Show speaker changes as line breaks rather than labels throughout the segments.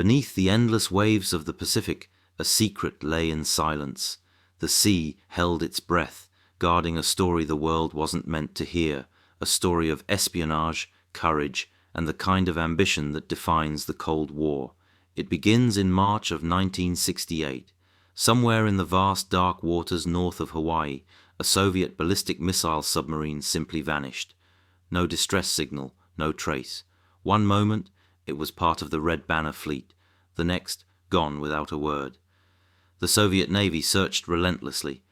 Beneath the endless waves of the Pacific, a secret lay in silence. The sea held its breath, guarding a story the world wasn't meant to hear, a story of espionage, courage, and the kind of ambition that defines the Cold War. It begins in March of 1968. Somewhere in the vast dark waters north of Hawaii, a Soviet ballistic missile submarine simply vanished. No distress signal, no trace. One moment, it was part of the Red Banner fleet. The next, gone without a word. The Soviet Navy searched relentlessly.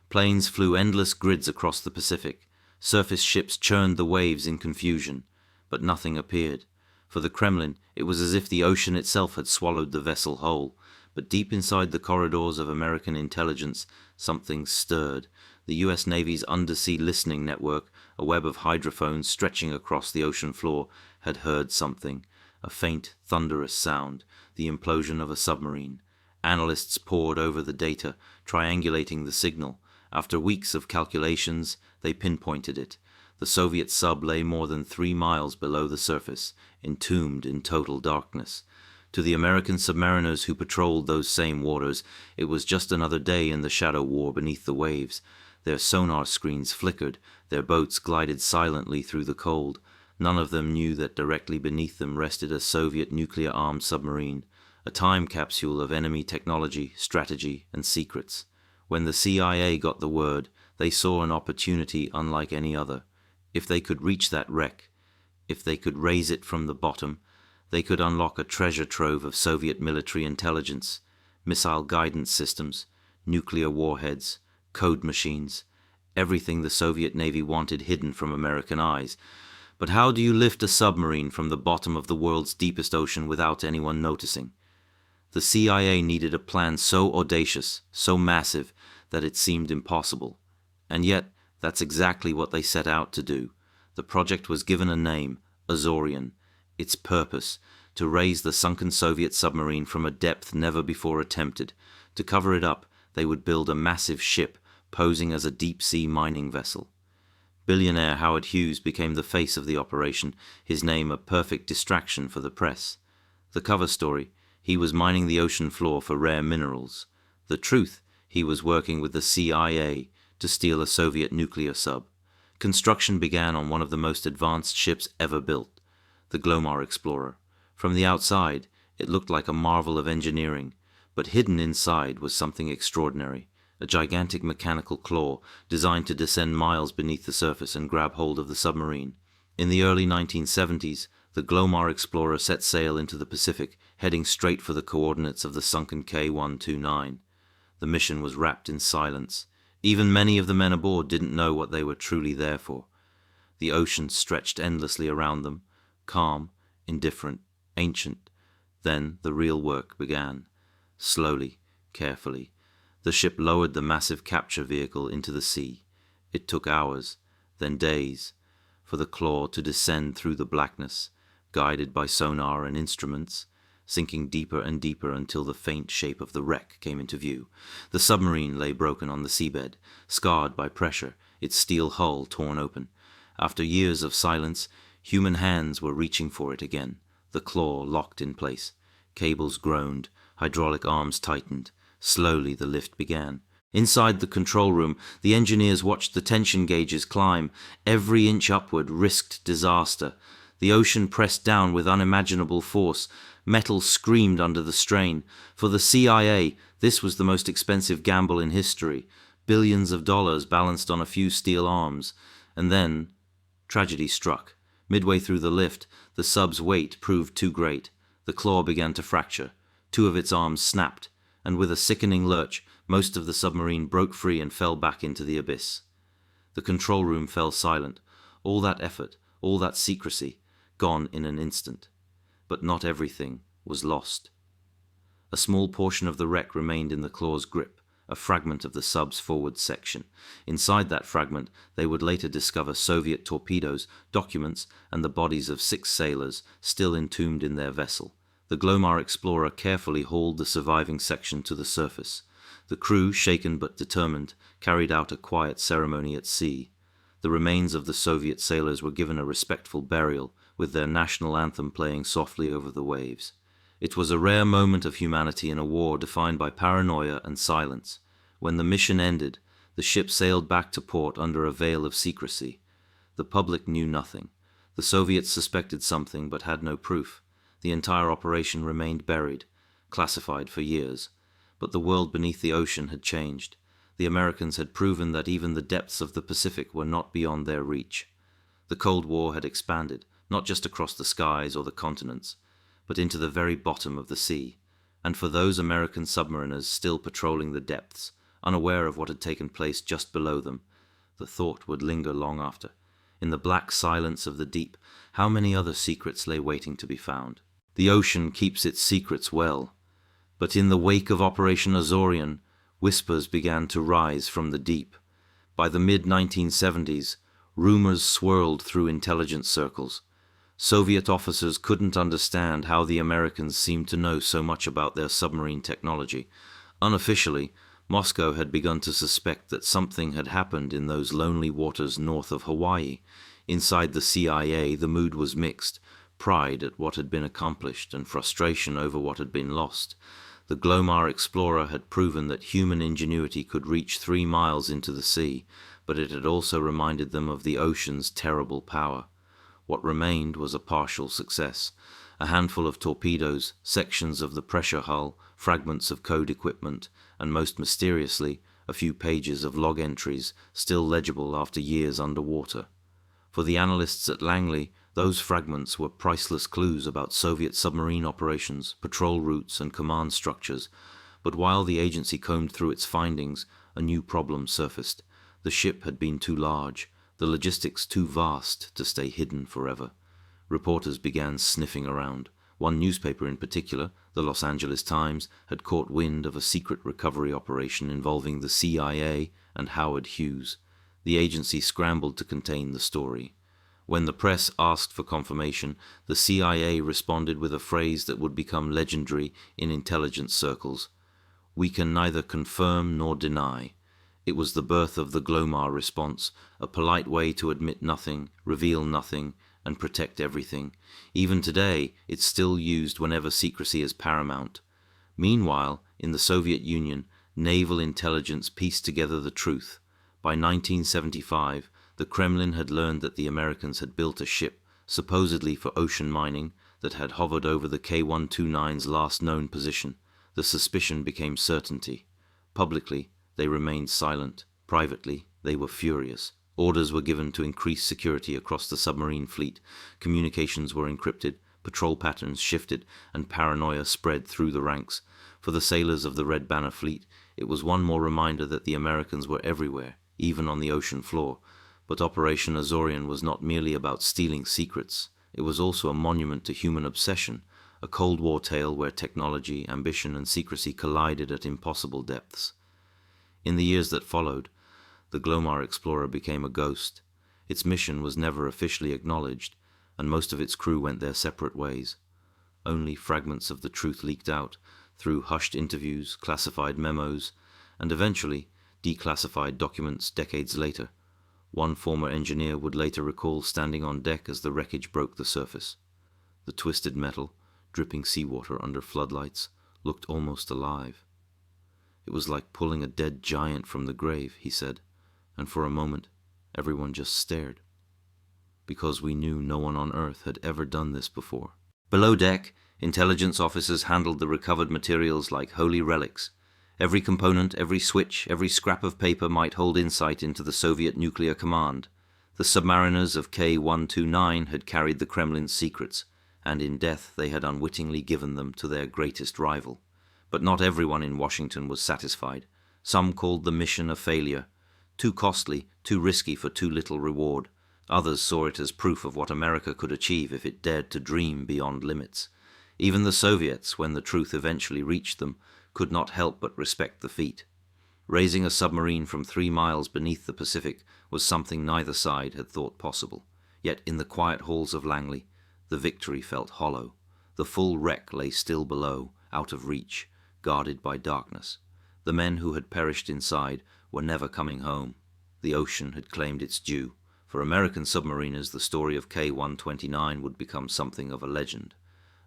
Planes flew endless grids across the Pacific. Surface ships churned the waves in confusion. But nothing appeared. For the Kremlin, it was as if the ocean itself had swallowed the vessel whole. But deep inside the corridors of American intelligence, something stirred. The U.S. Navy's undersea listening network, a web of hydrophones stretching across the ocean floor, had heard something. A faint, thunderous sound, the implosion of a submarine. Analysts pored over the data, triangulating the signal. After weeks of calculations, they pinpointed it. The Soviet sub lay more than 3 miles below the surface, entombed in total darkness. To the American submariners who patrolled those same waters, it was just another day in the shadow war beneath the waves. Their sonar screens flickered, their boats glided silently through the cold. None of them knew that directly beneath them rested a Soviet nuclear-armed submarine, a time capsule of enemy technology, strategy, and secrets. When the CIA got the word, they saw an opportunity unlike any other. If they could reach that wreck, if they could raise it from the bottom, they could unlock a treasure trove of Soviet military intelligence, missile guidance systems, nuclear warheads, code machines, everything the Soviet Navy wanted hidden from American eyes. But how do you lift a submarine from the bottom of the world's deepest ocean without anyone noticing? The CIA needed a plan so audacious, so massive, that it seemed impossible. And yet, that's exactly what they set out to do. The project was given a name, Azorian. Its purpose, to raise the sunken Soviet submarine from a depth never before attempted. To cover it up, they would build a massive ship, posing as a deep-sea mining vessel. Billionaire Howard Hughes became the face of the operation, his name a perfect distraction for the press. The cover story, he was mining the ocean floor for rare minerals. The truth, he was working with the CIA to steal a Soviet nuclear sub. Construction began on one of the most advanced ships ever built, the Glomar Explorer. From the outside, it looked like a marvel of engineering, but hidden inside was something extraordinary, a gigantic mechanical claw designed to descend miles beneath the surface and grab hold of the submarine. In the early 1970s, the Glomar Explorer set sail into the Pacific, heading straight for the coordinates of the sunken K-129. The mission was wrapped in silence. Even many of the men aboard didn't know what they were truly there for. The ocean stretched endlessly around them, calm, indifferent, ancient. Then the real work began. Slowly, carefully, the ship lowered the massive capture vehicle into the sea. It took hours, then days, for the claw to descend through the blackness, guided by sonar and instruments, sinking deeper and deeper until the faint shape of the wreck came into view. The submarine lay broken on the seabed, scarred by pressure, its steel hull torn open. After years of silence, human hands were reaching for it again, the claw locked in place. Cables groaned, hydraulic arms tightened. Slowly the lift began. Inside the control room, the engineers watched the tension gauges climb. Every inch upward risked disaster. The ocean pressed down with unimaginable force. Metal screamed under the strain. For the CIA, this was the most expensive gamble in history. Billions of dollars balanced on a few steel arms. And then, tragedy struck. Midway through the lift, the sub's weight proved too great. The claw began to fracture. 2 of its arms snapped, and with a sickening lurch, most of the submarine broke free and fell back into the abyss. The control room fell silent. All that effort, all that secrecy, gone in an instant. But not everything was lost. A small portion of the wreck remained in the claw's grip, a fragment of the sub's forward section. Inside that fragment, they would later discover Soviet torpedoes, documents, and the bodies of 6 sailors still entombed in their vessel. The Glomar Explorer carefully hauled the surviving section to the surface. The crew, shaken but determined, carried out a quiet ceremony at sea. The remains of the Soviet sailors were given a respectful burial, with their national anthem playing softly over the waves. It was a rare moment of humanity in a war defined by paranoia and silence. When the mission ended, the ship sailed back to port under a veil of secrecy. The public knew nothing. The Soviets suspected something but had no proof. The entire operation remained buried, classified for years. But the world beneath the ocean had changed. The Americans had proven that even the depths of the Pacific were not beyond their reach. The Cold War had expanded, not just across the skies or the continents, but into the very bottom of the sea. And for those American submariners still patrolling the depths, unaware of what had taken place just below them, the thought would linger long after. In the black silence of the deep, how many other secrets lay waiting to be found? The ocean keeps its secrets well. But in the wake of Operation Azorian, whispers began to rise from the deep. By the mid-1970s, rumors swirled through intelligence circles. Soviet officers couldn't understand how the Americans seemed to know so much about their submarine technology. Unofficially, Moscow had begun to suspect that something had happened in those lonely waters north of Hawaii. Inside the CIA, the mood was mixed, pride at what had been accomplished and frustration over what had been lost. The Glomar Explorer had proven that human ingenuity could reach 3 miles into the sea, but it had also reminded them of the ocean's terrible power. What remained was a partial success. A handful of torpedoes, sections of the pressure hull, fragments of code equipment, and most mysteriously, a few pages of log entries still legible after years underwater. For the analysts at Langley, those fragments were priceless clues about Soviet submarine operations, patrol routes, and command structures. But while the agency combed through its findings, a new problem surfaced. The ship had been too large, the logistics too vast to stay hidden forever. Reporters began sniffing around. One newspaper in particular, the Los Angeles Times, had caught wind of a secret recovery operation involving the CIA and Howard Hughes. The agency scrambled to contain the story. When the press asked for confirmation, the CIA responded with a phrase that would become legendary in intelligence circles. "We can neither confirm nor deny." It was the birth of the Glomar response, a polite way to admit nothing, reveal nothing, and protect everything. Even today, it's still used whenever secrecy is paramount. Meanwhile, in the Soviet Union, naval intelligence pieced together the truth. By 1975, the Kremlin had learned that the Americans had built a ship, supposedly for ocean mining, that had hovered over the K-129's last known position. The suspicion became certainty. Publicly, they remained silent. Privately, they were furious. Orders were given to increase security across the submarine fleet. Communications were encrypted, patrol patterns shifted, and paranoia spread through the ranks. For the sailors of the Red Banner fleet, it was one more reminder that the Americans were everywhere, even on the ocean floor. But Operation Azorian was not merely about stealing secrets. It was also a monument to human obsession, a Cold War tale where technology, ambition, and secrecy collided at impossible depths. In the years that followed, the Glomar Explorer became a ghost. Its mission was never officially acknowledged, and most of its crew went their separate ways. Only fragments of the truth leaked out, through hushed interviews, classified memos, and eventually declassified documents decades later. One former engineer would later recall standing on deck as the wreckage broke the surface. The twisted metal, dripping seawater under floodlights, looked almost alive. "It was like pulling a dead giant from the grave," he said, and for a moment everyone just stared. Because we knew no one on Earth had ever done this before. Below deck, intelligence officers handled the recovered materials like holy relics. Every component, every switch, every scrap of paper might hold insight into the Soviet nuclear command. The submariners of K-129 had carried the Kremlin's secrets, and in death they had unwittingly given them to their greatest rival. But not everyone in Washington was satisfied. Some called the mission a failure. Too costly, too risky for too little reward. Others saw it as proof of what America could achieve if it dared to dream beyond limits. Even the Soviets, when the truth eventually reached them, could not help but respect the feat. Raising a submarine from 3 miles beneath the Pacific was something neither side had thought possible. Yet in the quiet halls of Langley, the victory felt hollow. The full wreck lay still below, out of reach, guarded by darkness. The men who had perished inside were never coming home. The ocean had claimed its due. For American submariners, the story of K-129 would become something of a legend.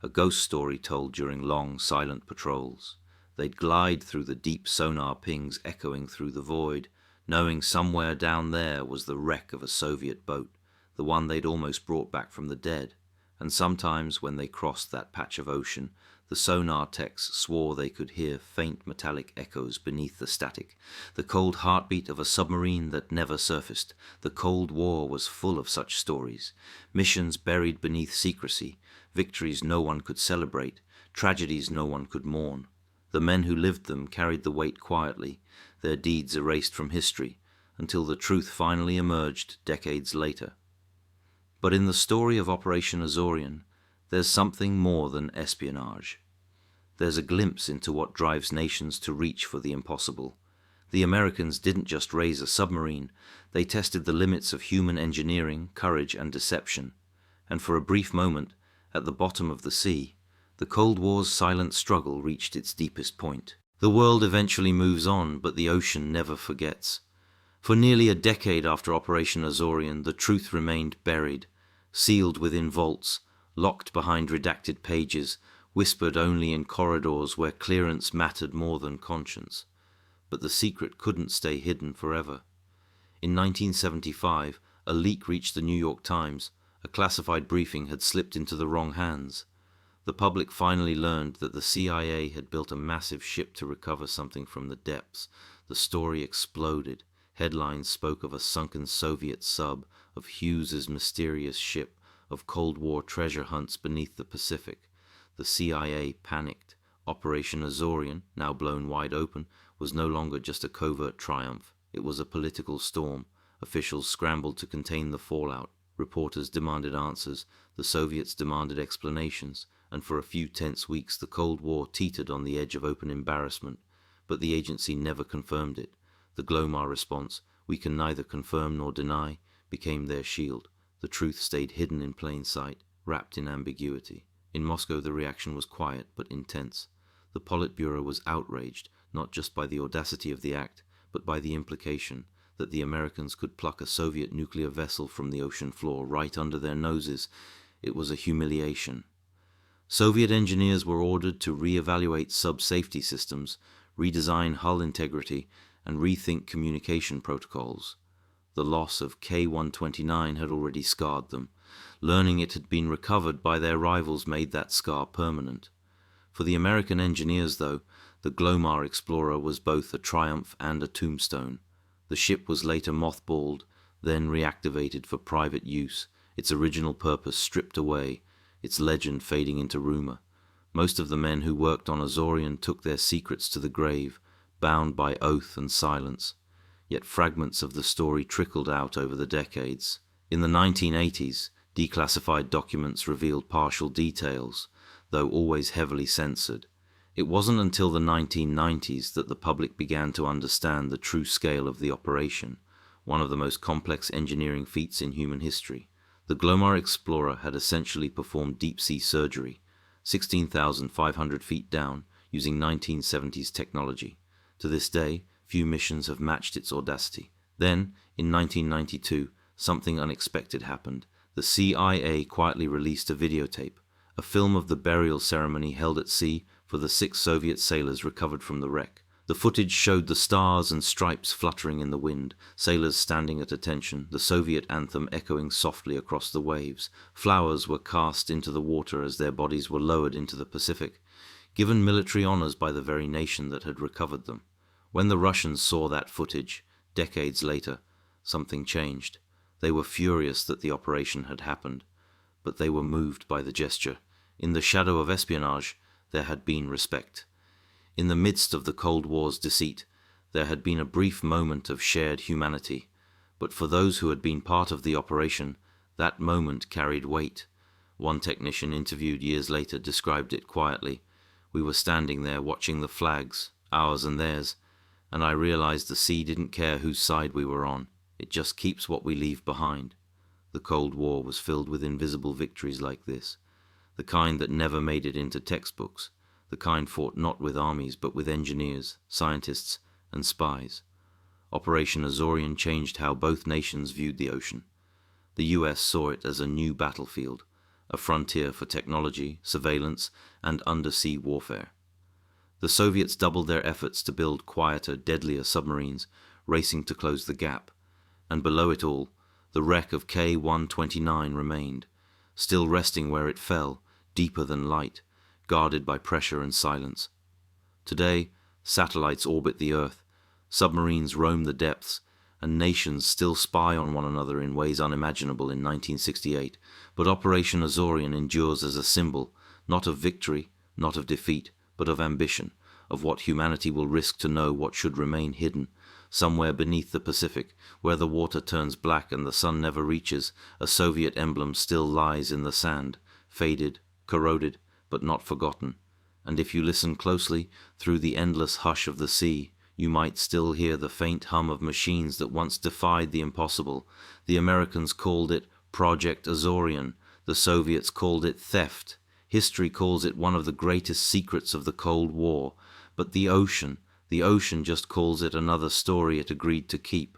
a ghost story told during long, silent patrols. They'd glide through the deep sonar pings echoing through the void, knowing somewhere down there was the wreck of a Soviet boat, the one they'd almost brought back from the dead. And sometimes, when they crossed that patch of ocean, the sonar techs swore they could hear faint metallic echoes beneath the static, the cold heartbeat of a submarine that never surfaced. The Cold War was full of such stories, missions buried beneath secrecy, victories no one could celebrate, tragedies no one could mourn. The men who lived them carried the weight quietly, their deeds erased from history, until the truth finally emerged decades later. But in the story of Operation Azorian, there's something more than espionage. There's a glimpse into what drives nations to reach for the impossible. The Americans didn't just raise a submarine, they tested the limits of human engineering, courage, and deception. And for a brief moment, at the bottom of the sea, the Cold War's silent struggle reached its deepest point. The world eventually moves on, but the ocean never forgets. For nearly a decade after Operation Azorian, the truth remained buried, sealed within vaults, locked behind redacted pages, whispered only in corridors where clearance mattered more than conscience. But the secret couldn't stay hidden forever. In 1975, a leak reached the New York Times. A classified briefing had slipped into the wrong hands. The public finally learned that the CIA had built a massive ship to recover something from the depths. The story exploded. Headlines spoke of a sunken Soviet sub, of Hughes's mysterious ship, of Cold War treasure hunts beneath the Pacific. The CIA panicked. Operation Azorian, now blown wide open, was no longer just a covert triumph. It was a political storm. Officials scrambled to contain the fallout. Reporters demanded answers. The Soviets demanded explanations. And for a few tense weeks the Cold War teetered on the edge of open embarrassment. But the agency never confirmed it. The Glomar response, "We can neither confirm nor deny," became their shield. The truth stayed hidden in plain sight, wrapped in ambiguity. In Moscow the reaction was quiet but intense. The Politburo was outraged, not just by the audacity of the act, but by the implication that the Americans could pluck a Soviet nuclear vessel from the ocean floor right under their noses. It was a humiliation. Soviet engineers were ordered to re-evaluate sub-safety systems, redesign hull integrity, and rethink communication protocols. The loss of K-129 had already scarred them. Learning it had been recovered by their rivals made that scar permanent. For the American engineers, though, the Glomar Explorer was both a triumph and a tombstone. The ship was later mothballed, then reactivated for private use, its original purpose stripped away, its legend fading into rumor. Most of the men who worked on Azorian took their secrets to the grave, bound by oath and silence. Yet fragments of the story trickled out over the decades. In the 1980s, declassified documents revealed partial details, though always heavily censored. It wasn't until the 1990s that the public began to understand the true scale of the operation, one of the most complex engineering feats in human history. The Glomar Explorer had essentially performed deep-sea surgery, 16,500 feet down, using 1970s technology. To this day, few missions have matched its audacity. Then, in 1992, something unexpected happened. The CIA quietly released a videotape, a film of the burial ceremony held at sea for the 6 Soviet sailors recovered from the wreck. The footage showed the stars and stripes fluttering in the wind, sailors standing at attention, the Soviet anthem echoing softly across the waves. Flowers were cast into the water as their bodies were lowered into the Pacific, given military honors by the very nation that had recovered them. When the Russians saw that footage, decades later, something changed. They were furious that the operation had happened, but they were moved by the gesture. In the shadow of espionage, there had been respect. In the midst of the Cold War's deceit, there had been a brief moment of shared humanity. But for those who had been part of the operation, that moment carried weight. One technician interviewed years later described it quietly. "We were standing there watching the flags, ours and theirs, and I realized the sea didn't care whose side we were on. It just keeps what we leave behind." The Cold War was filled with invisible victories like this, the kind that never made it into textbooks, the kind fought not with armies but with engineers, scientists, and spies. Operation Azorian changed how both nations viewed the ocean. The US saw it as a new battlefield, a frontier for technology, surveillance, and undersea warfare. The Soviets doubled their efforts to build quieter, deadlier submarines, racing to close the gap, and below it all, the wreck of K-129 remained, still resting where it fell, deeper than light, guarded by pressure and silence. Today, satellites orbit the Earth, submarines roam the depths, and nations still spy on one another in ways unimaginable in 1968, but Operation Azorian endures as a symbol, not of victory, not of defeat, but of ambition, of what humanity will risk to know what should remain hidden. Somewhere beneath the Pacific, where the water turns black and the sun never reaches, a Soviet emblem still lies in the sand, faded, corroded, but not forgotten. And if you listen closely, through the endless hush of the sea, you might still hear the faint hum of machines that once defied the impossible. The Americans called it Project Azorian. The Soviets called it theft. History calls it one of the greatest secrets of the Cold War. But the ocean just calls it another story it agreed to keep,